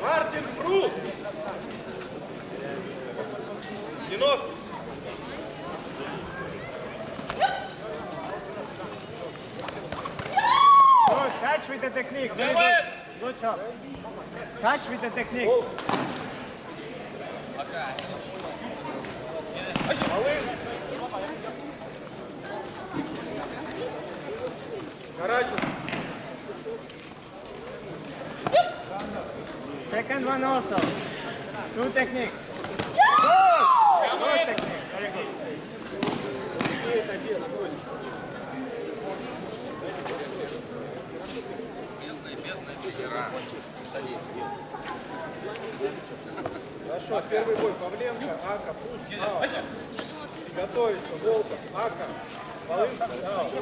Мартин, Брут! Зинов! Good, catch with the technique. Very good. Good job. Catch with the technique. Карачев! Second one also. Two technique. Good. Good technique. Very good. Хорошо, первый бой. Павленко, Ака, Пуст, Аут. Готовится Волков, Ака, Полынский, Аут.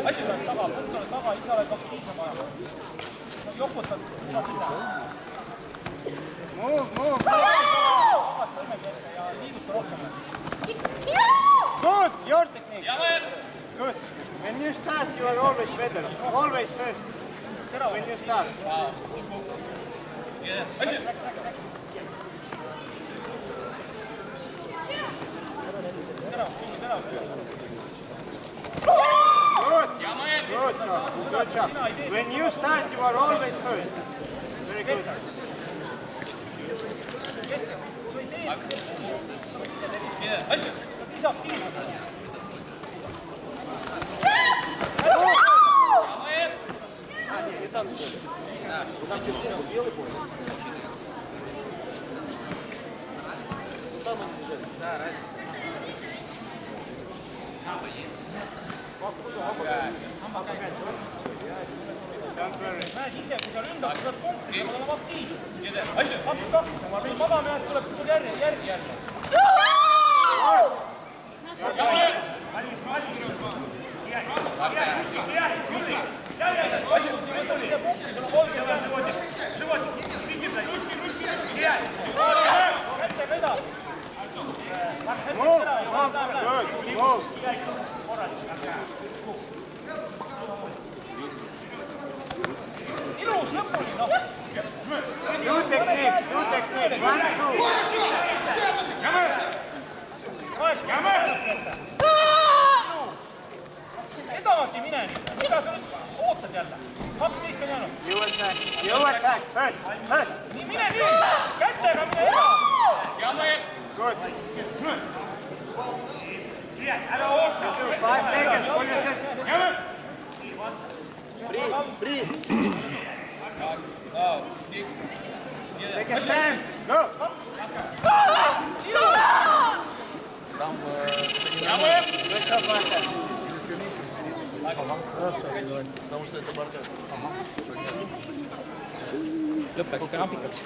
asi läheb taga, tuleb taga, ise oled kaks piisama ajama. Joputad, saad ise. Move. Tagasi tõmmegi ette ja liiguta rohkem. Good. Your technique. Good. When you start, you are always better. Always first. When you start. Good job. When you start, you are always first. Very good. Näed ise, kui sa ründad, sa pead punkti, sa pead olema aktiivsed. 2-2, ma võin magama jääda, tuleb sul järgi jälle. Kättega edasi. Move. Ilus lõpuni, noh. Two technique. 1, 2. Edasi mine nüüd. Mida sa nüüd ootad jälle? 12 on jäänud. You attack. First. Nii, mine nii. Kätega mine edasi. Good. Ära oota. 5 seconds. Pull yourself. Breathe. Take a stand. Go. Good job, Martin. Lõppeks graafikuks.